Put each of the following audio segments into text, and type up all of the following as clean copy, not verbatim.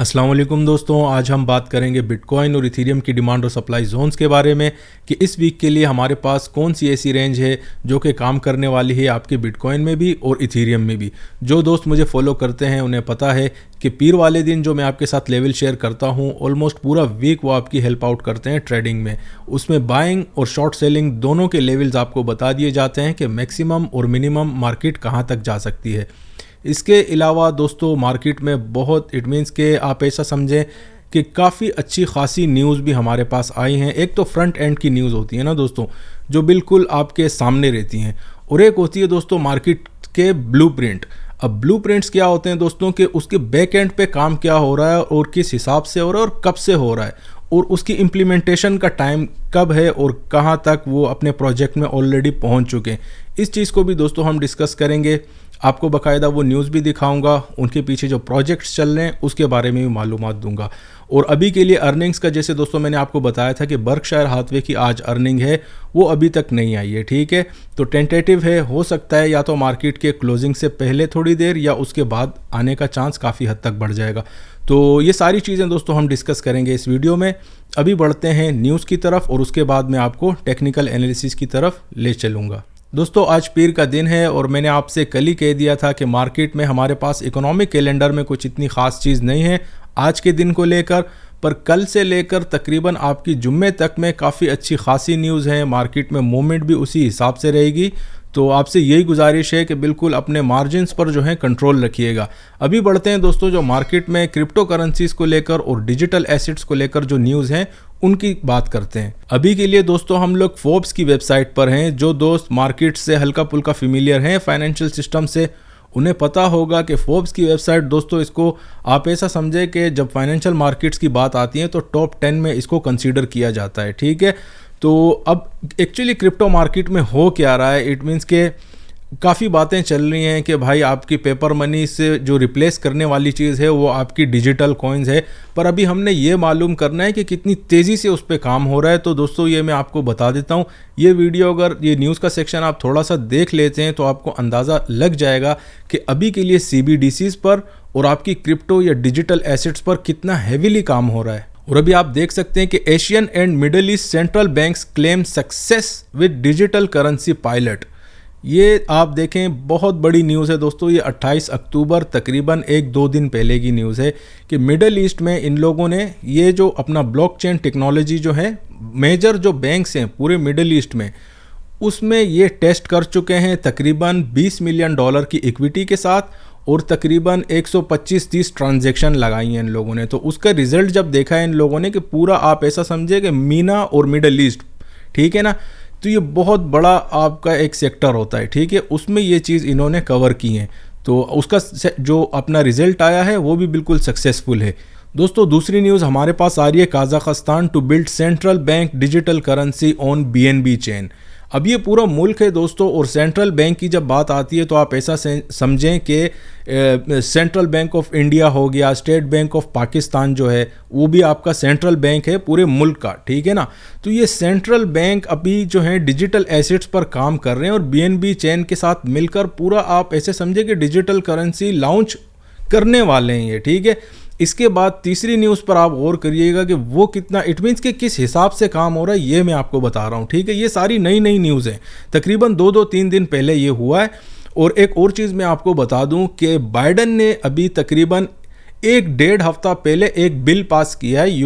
अस्सलाम वालेकुम दोस्तों, आज हम बात करेंगे बिटकॉइन और इथेरियम की डिमांड और सप्लाई जोन्स के बारे में कि इस वीक के लिए हमारे पास कौन सी ऐसी रेंज है जो कि काम करने वाली है आपके बिटकॉइन में भी और इथेरियम में भी। जो दोस्त मुझे फॉलो करते हैं उन्हें पता है कि पीर वाले दिन जो मैं आपके साथ लेवल शेयर करता हूं, ऑलमोस्ट पूरा वीक वो आपकी हेल्प आउट करते हैं ट्रेडिंग में। उसमें बाइंग और शॉर्ट सेलिंग दोनों के लेवल्स आपको बता दिए जाते हैं कि मैक्सिमम और मिनिमम मार्केट कहां तक जा सकती है। इसके अलावा दोस्तों मार्केट में बहुत इट मीन्स के आप ऐसा समझें कि काफ़ी अच्छी खासी न्यूज़ भी हमारे पास आई हैं। एक तो फ्रंट एंड की न्यूज़ होती है ना दोस्तों, जो बिल्कुल आपके सामने रहती हैं, और एक होती है दोस्तों मार्केट के ब्लूप्रिंट। अब ब्लूप्रिंट्स क्या होते हैं दोस्तों कि उसके बैक एंड पे काम क्या हो रहा है और किस हिसाब से हो रहा है और कब से हो रहा है, और उसकी इम्प्लीमेंटेशन का टाइम कब है और कहाँ तक वो अपने प्रोजेक्ट में ऑलरेडी पहुँच चुके हैं। इस चीज़ को भी दोस्तों हम डिस्कस करेंगे। आपको बाकायदा वो न्यूज़ भी दिखाऊंगा, उनके पीछे जो प्रोजेक्ट्स चल रहे हैं उसके बारे में भी मालूमात दूंगा। और अभी के लिए अर्निंग्स का जैसे दोस्तों मैंने आपको बताया था कि बर्कशायर हाथवे की आज अर्निंग है, वो अभी तक नहीं आई है, ठीक है। तो टेंटेटिव है, हो सकता है या तो मार्केट के क्लोजिंग से पहले थोड़ी देर या उसके बाद आने का चांस काफ़ी हद तक बढ़ जाएगा। तो ये सारी चीज़ें दोस्तों हम डिस्कस करेंगे इस वीडियो में। अभी बढ़ते हैं न्यूज़ की तरफ और उसके बाद मैं आपको टेक्निकल एनालिसिस की तरफ ले चलूँगा। दोस्तों आज पीर का दिन है और मैंने आपसे कल ही कह दिया था कि मार्केट में हमारे पास इकोनॉमिक कैलेंडर में कुछ इतनी ख़ास चीज़ नहीं है आज के दिन को लेकर, पर कल से लेकर तकरीबन आपकी जुम्मे तक में काफ़ी अच्छी खासी न्यूज़ है। मार्केट में मूवमेंट भी उसी हिसाब से रहेगी। तो आपसे यही गुजारिश है कि बिल्कुल अपने मार्जिन्स पर जो है कंट्रोल रखिएगा। अभी बढ़ते हैं दोस्तों जो मार्केट में क्रिप्टो करेंसीज़ को लेकर और डिजिटल एसेट्स को लेकर जो न्यूज़ हैं उनकी बात करते हैं। अभी के लिए दोस्तों हम लोग फोर्ब्स की वेबसाइट पर हैं। जो दोस्त मार्केट से हल्का पुल्का फेमिलियर हैं फाइनेंशियल सिस्टम से, उन्हें पता होगा कि फोर्ब्स की वेबसाइट दोस्तों इसको आप ऐसा समझे कि जब फाइनेंशियल मार्केट्स की बात आती है तो टॉप 10 में इसको कंसीडर किया जाता है, ठीक है। तो अब एक्चुअली क्रिप्टो मार्केट में हो क्या रहा है, इट मीन्स के काफ़ी बातें चल रही हैं कि भाई आपकी पेपर मनी से जो रिप्लेस करने वाली चीज़ है वो आपकी डिजिटल कॉइन्स है, पर अभी हमने ये मालूम करना है कि कितनी तेज़ी से उस पर काम हो रहा है। तो दोस्तों ये मैं आपको बता देता हूँ। ये वीडियो अगर ये न्यूज़ का सेक्शन आप थोड़ा सा देख लेते हैं तो आपको अंदाज़ा लग जाएगा कि अभी के लिए CBDCs पर और आपकी क्रिप्टो या डिजिटल एसेट्स पर कितना हैवीली काम हो रहा है। और अभी आप देख सकते हैं कि Asian and middle east central banks claim success with digital currency pilot. ये आप देखें बहुत बड़ी न्यूज़ है दोस्तों। ये 28 अक्टूबर तकरीबन 1-2 दिन पहले की न्यूज़ है कि मिडल ईस्ट में इन लोगों ने ये जो अपना ब्लॉकचेन टेक्नोलॉजी जो है मेजर जो बैंक्स हैं पूरे मिडल ईस्ट में उसमें ये टेस्ट कर चुके हैं तकरीबन $20 मिलियन की इक्विटी के साथ, और तकरीबन 125-30 ट्रांजैक्शन लगाई हैं इन लोगों ने। तो उसका रिजल्ट जब देखा है इन लोगों ने कि पूरा आप ऐसा समझे कि मीना और मिडल ईस्ट, ठीक है ना, तो ये बहुत बड़ा आपका एक सेक्टर होता है, ठीक है, उसमें ये चीज़ इन्होंने कवर की है। तो उसका जो अपना रिजल्ट आया है वो भी बिल्कुल सक्सेसफुल है। दोस्तों दूसरी न्यूज़ हमारे पास आ रही है Kazakhstan to build central bank digital currency on BNB chain. अब ये पूरा मुल्क है दोस्तों, और सेंट्रल बैंक की जब बात आती है तो आप ऐसा समझें कि सेंट्रल बैंक ऑफ इंडिया हो गया, स्टेट बैंक ऑफ पाकिस्तान जो है वो भी आपका सेंट्रल बैंक है पूरे मुल्क का, ठीक है ना। तो ये सेंट्रल बैंक अभी जो है डिजिटल एसेट्स पर काम कर रहे हैं और BNB चेन के साथ मिलकर पूरा आप ऐसे समझे कि डिजिटल करेंसी लॉन्च करने वाले हैं ये, ठीक है। इसके बाद तीसरी न्यूज़ पर आप गौर करिएगा कि वो कितना इट मीन्स कि किस हिसाब से काम हो रहा है, ये मैं आपको बता रहा हूँ, ठीक है। ये सारी नई न्यूज़ हैं, तकरीबन 2-3 दिन पहले ये हुआ है। और एक और चीज़ मैं आपको बता दूं कि बाइडन ने अभी तकरीबन 1-1.5 हफ्ता पहले एक बिल पास किया है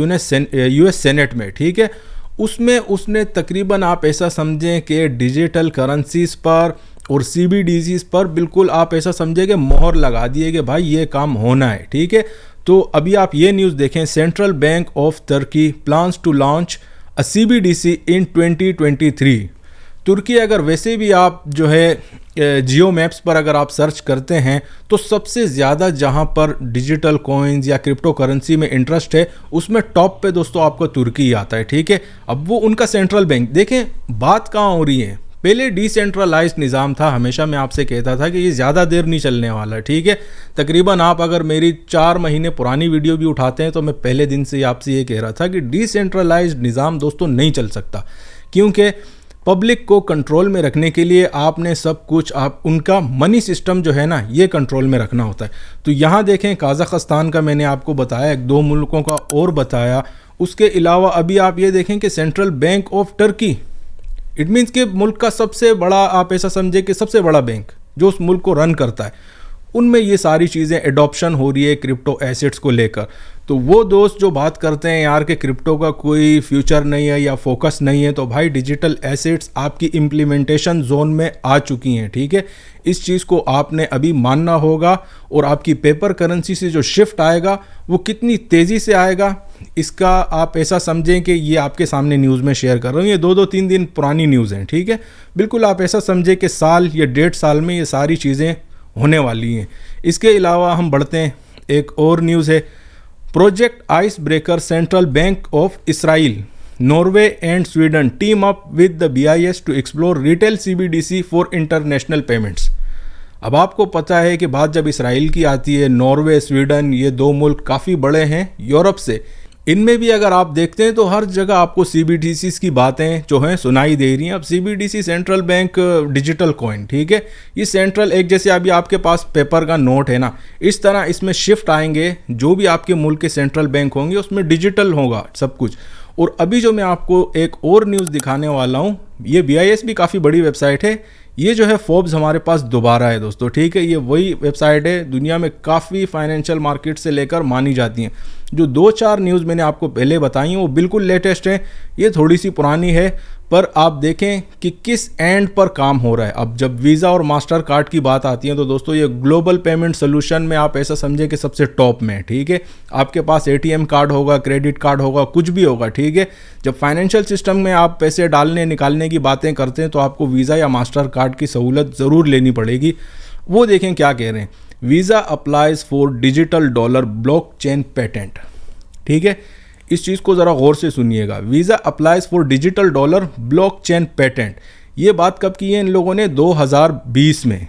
US सेनेट में, ठीक है। उसमें उसने तकरीबन आप ऐसा समझें कि डिजिटल करेंसीज पर और CBDCs पर बिल्कुल आप ऐसा समझें कि मोहर लगा दिए कि भाई ये काम होना है, ठीक है। तो अभी आप ये न्यूज़ देखें, central bank of Turkey plans to launch a CBDC in 2023। तुर्की अगर वैसे भी आप जो है जियो मैप्स पर अगर आप सर्च करते हैं तो सबसे ज़्यादा जहां पर डिजिटल कॉइन्स या क्रिप्टो करेंसी में इंटरेस्ट है उसमें टॉप पे दोस्तों आपको तुर्की ही आता है, ठीक है। अब वो उनका सेंट्रल बैंक देखें, बात कहाँ हो रही है। पहले डिसेंट्रलाइज्ड निज़ाम था, हमेशा मैं आपसे कहता था कि ये ज़्यादा देर नहीं चलने वाला, ठीक है। तकरीबन आप अगर मेरी 4 महीने पुरानी वीडियो भी उठाते हैं तो मैं पहले दिन से आपसे ये कह रहा था कि डिसेंट्रलाइज्ड निज़ाम दोस्तों नहीं चल सकता, क्योंकि पब्लिक को कंट्रोल में रखने के लिए आपने सब कुछ आप उनका मनी सिस्टम जो है ना ये कंट्रोल में रखना होता है। तो यहाँ देखें काज़ाख्स्तान का मैंने आपको बताया, एक दो मुल्कों का और बताया। उसके अलावा अभी आप ये देखें कि central bank of Turkey, it means कि मुल्क का सबसे बड़ा, आप ऐसा समझे कि सबसे बड़ा बैंक जो उस मुल्क को रन करता है, उनमें ये सारी चीज़ें एडॉप्शन हो रही है क्रिप्टो एसेट्स को लेकर। तो वो दोस्त जो बात करते हैं यार कि क्रिप्टो का कोई फ्यूचर नहीं है या फोकस नहीं है, तो भाई डिजिटल एसेट्स आपकी इम्प्लीमेंटेशन जोन में आ चुकी हैं, ठीक है। इस चीज़ को आपने अभी मानना होगा, और आपकी पेपर करेंसी से जो शिफ्ट आएगा वो कितनी तेज़ी से आएगा, इसका आप ऐसा समझें कि ये आपके सामने न्यूज़ में शेयर कर रहा हूँ, ये 2-3 दिन पुरानी न्यूज़ हैं, ठीक है। बिल्कुल आप ऐसा समझें कि साल या 1.5 साल में ये सारी चीज़ें होने वाली हैं। इसके अलावा हम बढ़ते हैं, एक और न्यूज़ है, project icebreaker central bank of Israel, Norway and Sweden team up with the BIS to explore retail CBDC for international payments. अब आपको पता है कि बात जब इसराइल की आती है, नॉर्वे, स्वीडन, ये 2 मुल्क काफ़ी बड़े हैं यूरोप से, इनमें भी अगर आप देखते हैं तो हर जगह आपको CBDCs की बातें जो हैं सुनाई दे रही हैं। अब CBDC central bank digital coin, ठीक है, ये सेंट्रल, एक जैसे अभी आपके पास पेपर का नोट है ना, इस तरह इसमें शिफ्ट आएंगे, जो भी आपके मुल्क के सेंट्रल बैंक होंगे उसमें डिजिटल होगा सब कुछ। और अभी जो मैं आपको एक और न्यूज़ दिखाने वाला हूँ, ये BIS भी काफ़ी बड़ी वेबसाइट है, ये जो है फोर्ब्स हमारे पास दोबारा है दोस्तों, ठीक है। ये वही वेबसाइट है, दुनिया में काफ़ी फाइनेंशियल मार्केट से लेकर मानी जाती हैं। जो 2-4 न्यूज़ मैंने आपको पहले बताई हैं वो बिल्कुल लेटेस्ट है, ये थोड़ी सी पुरानी है, पर आप देखें कि किस एंड पर काम हो रहा है। अब जब वीज़ा और मास्टर कार्ड की बात आती है तो दोस्तों ये ग्लोबल पेमेंट सोल्यूशन में आप ऐसा समझें कि सबसे टॉप में, ठीक है। आपके पास ATM कार्ड होगा, क्रेडिट कार्ड होगा, कुछ भी होगा, ठीक है। जब फाइनेंशियल सिस्टम में आप पैसे डालने निकालने की बातें करते हैं तो आपको वीज़ा या मास्टर कार्ड की सहूलत ज़रूर लेनी पड़ेगी। वो देखें क्या कह रहे हैं, visa applies for digital dollar blockchain patent, ठीक है। इस चीज़ को ज़रा गौर से सुनिएगा, visa applies for digital dollar blockchain patent. ये बात कब की है इन लोगों ने, 2020 में।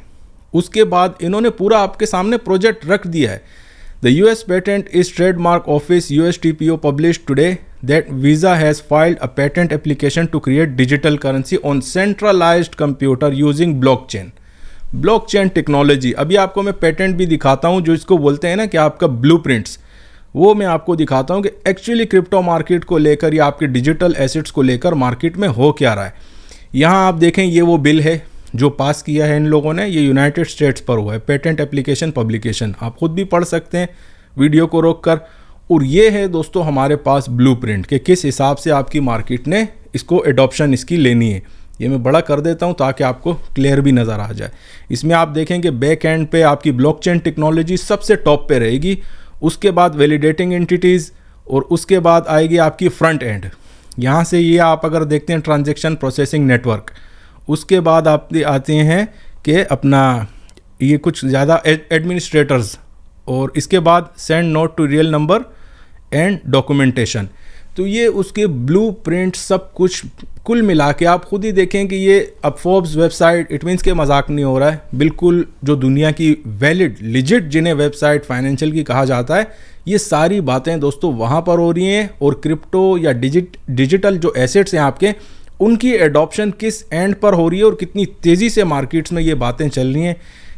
उसके बाद इन्होंने पूरा आपके सामने प्रोजेक्ट रख दिया है। The US patent is trademark office USTPO publish today that Visa has filed a patent application to create digital currency on centralised computer using blockchain technology. अभी आपको मैं पेटेंट भी दिखाता हूँ, जो इसको बोलते हैं ना कि आपका ब्लूप्रिंट्स, वो मैं आपको दिखाता हूँ कि एक्चुअली क्रिप्टो मार्केट को लेकर या आपके डिजिटल एसेट्स को लेकर मार्केट में हो क्या रहा है। यहाँ आप देखें, ये वो बिल है जो पास किया है इन लोगों ने, ये यूनाइटेड स्टेट्स पर हुआ है, पेटेंट एप्लीकेशन पब्लिकेशन, आप खुद भी पढ़ सकते हैं वीडियो को रोककर। और ये है दोस्तों हमारे पास ब्लूप्रिंट कि किस हिसाब से आपकी मार्केट ने इसको एडॉप्शन इसकी लेनी है। ये मैं बड़ा कर देता हूँ ताकि आपको क्लियर भी नज़र आ जाए। इसमें आप देखें कि बैक एंड पे आपकी ब्लॉकचेन टेक्नोलॉजी सबसे टॉप पे रहेगी, उसके बाद वैलिडेटिंग एंटिटीज़, और उसके बाद आएगी आपकी फ्रंट एंड। यहाँ से ये आप अगर देखते हैं ट्रांजैक्शन प्रोसेसिंग नेटवर्क, उसके बाद आप आते हैं कि अपना ये कुछ ज़्यादा एडमिनिस्ट्रेटर्स, और इसके बाद send note to real number and documentation. तो ये उसके ब्लूप्रिंट सब कुछ कुल मिला के आप खुद ही देखें कि ये अब फोर्ब्स वेबसाइट, इट मीन्स के मजाक नहीं हो रहा है, बिल्कुल जो दुनिया की वैलिड लिजिट जिन्हें वेबसाइट फाइनेंशियल की कहा जाता है, ये सारी बातें दोस्तों वहाँ पर हो रही हैं। और क्रिप्टो या डिजिटल जो एसेट्स हैं आपके, उनकी एडॉप्शन किस एंड पर हो रही है और कितनी तेज़ी से मार्केट्स में ये बातें चल रही हैं,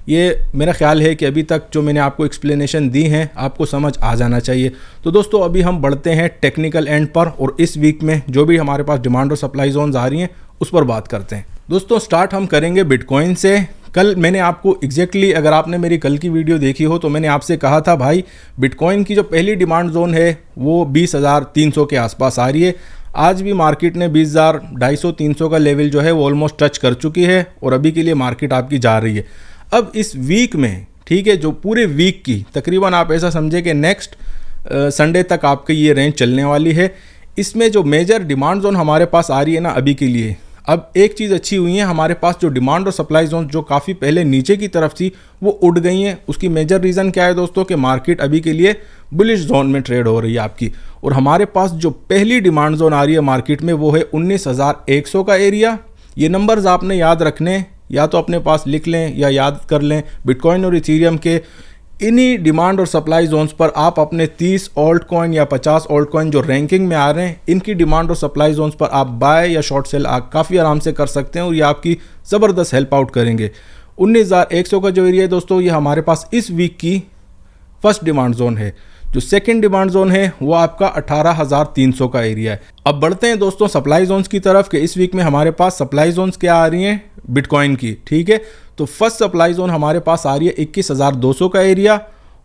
ये मेरा ख्याल है कि अभी तक जो मैंने आपको एक्सप्लेनेशन दी हैं आपको समझ आ जाना चाहिए। तो दोस्तों अभी हम बढ़ते हैं टेक्निकल एंड पर, और इस वीक में जो भी हमारे पास डिमांड और सप्लाई जोन्स आ रही हैं उस पर बात करते हैं। दोस्तों स्टार्ट हम करेंगे बिटकॉइन से। कल मैंने आपको एग्जैक्टली अगर आपने मेरी कल की वीडियो देखी हो तो मैंने आपसे कहा था भाई बिटकॉइन की जो पहली डिमांड जोन है वो 20,300 के आसपास आ रही है। आज भी मार्केट ने 20,250-300 का लेवल जो है वो ऑलमोस्ट टच कर चुकी है, और अभी के लिए मार्केट आपकी जा रही है। अब इस वीक में, ठीक है, जो पूरे वीक की तकरीबन आप ऐसा समझे कि नेक्स्ट संडे तक आपकी ये रेंज चलने वाली है। इसमें जो मेजर डिमांड जोन हमारे पास आ रही है ना अभी के लिए, अब एक चीज़ अच्छी हुई है, हमारे पास जो डिमांड और सप्लाई जोन जो काफ़ी पहले नीचे की तरफ थी वो उड़ गई हैं। उसकी मेजर रीज़न क्या है दोस्तों, कि मार्केट अभी के लिए बुलिश जोन में ट्रेड हो रही है आपकी। और हमारे पास जो पहली डिमांड जोन आ रही है मार्केट में वो है 19,100 का एरिया। ये नंबर्स आपने याद रखने, या तो अपने पास लिख लें या याद कर लें। बिटकॉइन और इथेरियम के इन्हीं डिमांड और सप्लाई जोन्स पर आप अपने 30 ऑल्ट कॉइन या 50 ऑल्ट कॉइन जो रैंकिंग में आ रहे हैं, इनकी डिमांड और सप्लाई जोन्स पर आप बाय या शॉर्ट सेल काफ़ी आराम से कर सकते हैं और ये आपकी ज़बरदस्त हेल्प आउट करेंगे। 19,100 का जो एरिया है दोस्तों, ये हमारे पास इस वीक की फर्स्ट डिमांड जोन है। जो सेकंड डिमांड जोन है वो आपका 18,300 का एरिया है। अब बढ़ते हैं दोस्तों सप्लाई जोन्स की तरफ कि इस वीक में हमारे पास सप्लाई जोन्स क्या आ रही हैं बिटकॉइन की। ठीक है, तो फर्स्ट सप्लाई जोन हमारे पास आ रही है 21,200 का एरिया,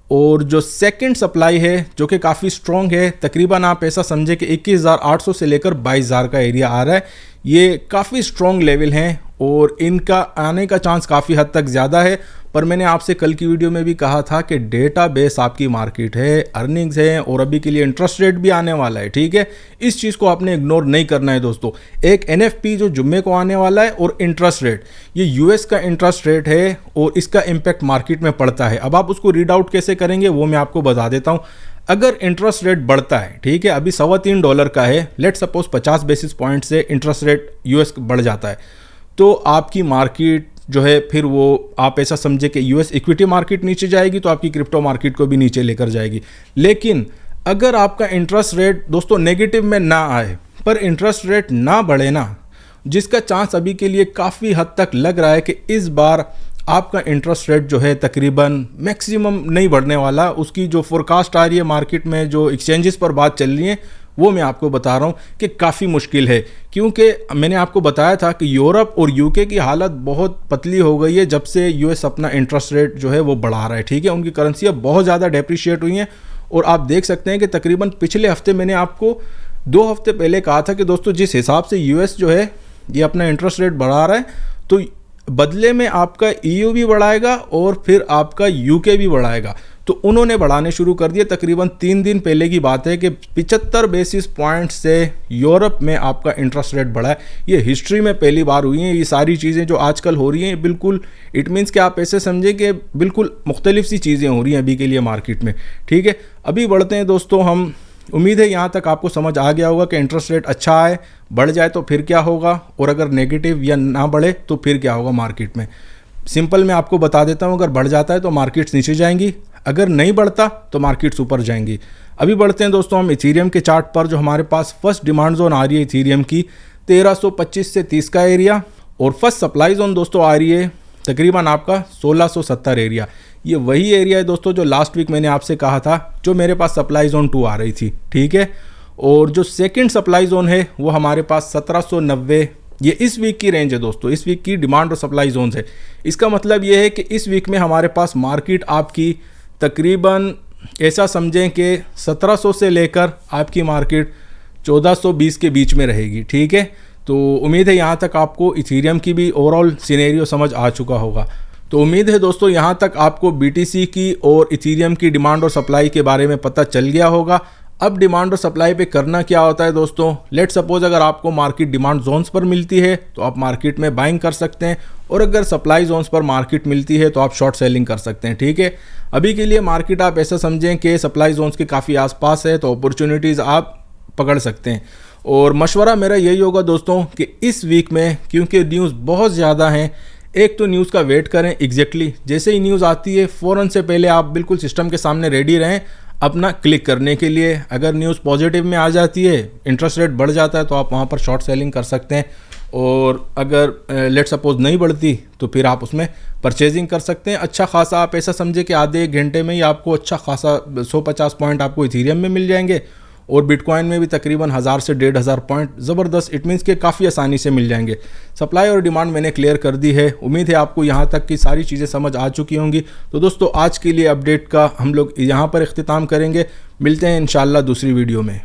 और जो सेकंड सप्लाई है जो कि काफ़ी स्ट्रॉन्ग है, तकरीबन आप ऐसा समझे कि 21,800 से लेकर 22,000 का एरिया आ रहा है। ये काफ़ी स्ट्रॉन्ग लेवल हैं और इनका आने का चांस काफ़ी हद तक ज़्यादा है। पर मैंने आपसे कल की वीडियो में भी कहा था कि डेटा बेस आपकी मार्केट है, अर्निंग्स है और अभी के लिए इंटरेस्ट रेट भी आने वाला है। ठीक है, इस चीज़ को आपने इग्नोर नहीं करना है दोस्तों। एक NFP जो जुम्मे को आने वाला है और इंटरेस्ट रेट, ये US का इंटरेस्ट रेट है और इसका इम्पैक्ट मार्केट में पड़ता है। अब आप उसको रीड आउट कैसे करेंगे वो मैं आपको बता देता हूँ। अगर इंटरेस्ट रेट बढ़ता है, ठीक है, अभी $3.25 का है, लेट सपोज 50 बेसिस पॉइंट से इंटरेस्ट रेट US बढ़ जाता है, तो आपकी मार्केट जो है फिर वो आप ऐसा समझे कि US इक्विटी मार्केट नीचे जाएगी तो आपकी क्रिप्टो मार्केट को भी नीचे लेकर जाएगी। लेकिन अगर आपका इंटरेस्ट रेट दोस्तों नेगेटिव में ना आए पर इंटरेस्ट रेट ना बढ़े ना, जिसका चांस अभी के लिए काफ़ी हद तक लग रहा है कि इस बार आपका इंटरेस्ट रेट जो है तकरीबन मैक्सिमम नहीं बढ़ने वाला, उसकी जो फोरकास्ट आ रही है मार्केट में, जो एक्सचेंजेस पर बात चल रही है, वो मैं आपको बता रहा हूँ कि काफ़ी मुश्किल है। क्योंकि मैंने आपको बताया था कि यूरोप और UK की हालत बहुत पतली हो गई है जब से US अपना इंटरेस्ट रेट जो है वो बढ़ा रहा है। ठीक है, उनकी करेंसियाँ बहुत ज़्यादा डेप्रिशिएट हुई हैं और आप देख सकते हैं कि तकरीबन पिछले हफ्ते मैंने आपको 2 हफ्ते पहले कहा था कि दोस्तों जिस हिसाब से US जो है ये अपना इंटरेस्ट रेट बढ़ा रहा है, तो बदले में आपका EU भी बढ़ाएगा और फिर आपका UK भी बढ़ाएगा। तो उन्होंने बढ़ाने शुरू कर दिए। तकरीबन 3 दिन पहले की बात है कि 75 बेसिस पॉइंट से यूरोप में आपका इंटरेस्ट रेट बढ़ा है। ये हिस्ट्री में पहली बार हुई हैं। ये सारी चीज़ें जो आजकल हो रही हैं बिल्कुल, इट मीन्स कि आप ऐसे समझें कि बिल्कुल मुख्तलिफ सी चीज़ें हो रही हैं अभी के लिए मार्केट में। ठीक है, अभी बढ़ते हैं दोस्तों हम। उम्मीद है यहाँ तक आपको समझ आ गया होगा कि इंटरेस्ट रेट अच्छा है, बढ़ जाए तो फिर क्या होगा, और अगर नेगेटिव या ना बढ़े तो फिर क्या होगा मार्केट में। सिंपल मैं आपको बता देता हूँ, अगर बढ़ जाता है तो मार्केट्स नीचे जाएंगी, अगर नहीं बढ़ता तो मार्केट्स ऊपर जाएंगी। अभी बढ़ते हैं दोस्तों हम इथीरियम के चार्ट पर। जो हमारे पास फर्स्ट डिमांड जोन आ रही है इथीरियम की 1325 से 30 का एरिया, और फर्स्ट सप्लाई जोन दोस्तों आ रही है तकरीबन आपका 1670 एरिया। ये वही एरिया है दोस्तों जो लास्ट वीक मैंने आपसे कहा था जो मेरे पास सप्लाई जोन 2 आ रही थी। ठीक है, और जो सेकंड सप्लाई जोन है वो हमारे पास 1790, ये इस वीक की रेंज है दोस्तों, इस वीक की डिमांड और सप्लाई जोन्स है। इसका मतलब ये है कि इस वीक में हमारे पास मार्केट आपकी तकरीबन ऐसा समझें कि 1700 से लेकर आपकी मार्केट 1420 के बीच में रहेगी। ठीक है, तो उम्मीद है यहाँ तक आपको इथीरियम की भी ओवरऑल सिनेरियो समझ आ चुका होगा। तो उम्मीद है दोस्तों यहाँ तक आपको BTC की और इथीरियम की डिमांड और सप्लाई के बारे में पता चल गया होगा। अब डिमांड और सप्लाई पे करना क्या होता है दोस्तों, लेट सपोज अगर आपको मार्केट डिमांड जोन्स पर मिलती है तो आप मार्केट में बाइंग कर सकते हैं, और अगर सप्लाई जोन्स पर मार्केट मिलती है तो आप शॉर्ट सेलिंग कर सकते हैं। ठीक है, अभी के लिए मार्केट आप ऐसा समझें कि सप्लाई जोन्स के काफ़ी आसपास है, तो अपॉर्चुनिटीज़ आप पकड़ सकते हैं। और मशवरा मेरा यही होगा दोस्तों कि इस वीक में क्योंकि न्यूज़ बहुत ज़्यादा हैं, एक तो न्यूज़ का वेट करें एग्जैक्टली जैसे ही न्यूज़ आती है फ़ौरन से पहले आप बिल्कुल सिस्टम के सामने रेडी रहें अपना क्लिक करने के लिए। अगर न्यूज़ पॉजिटिव में आ जाती है, इंटरेस्ट रेट बढ़ जाता है, तो आप वहाँ पर शॉर्ट सेलिंग कर सकते हैं, और अगर लेट सपोज नहीं बढ़ती तो फिर आप उसमें परचेजिंग कर सकते हैं। अच्छा खासा आप ऐसा समझे कि आधे 1 घंटे में ही आपको अच्छा खासा 150 पॉइंट आपको इथीरियम में मिल जाएंगे, और बिटकॉइन में भी तकरीबन 1000 से 1500 पॉइंट ज़बरदस्त, इट मीन्स के काफ़ी आसानी से मिल जाएंगे। सप्लाई और डिमांड मैंने क्लियर कर दी है। उम्मीद है आपको यहाँ तक की सारी चीज़ें समझ आ चुकी होंगी। तो दोस्तों आज के लिए अपडेट का हम लोग यहाँ पर इख्तिताम करेंगे। मिलते हैं इंशाल्लाह दूसरी वीडियो में।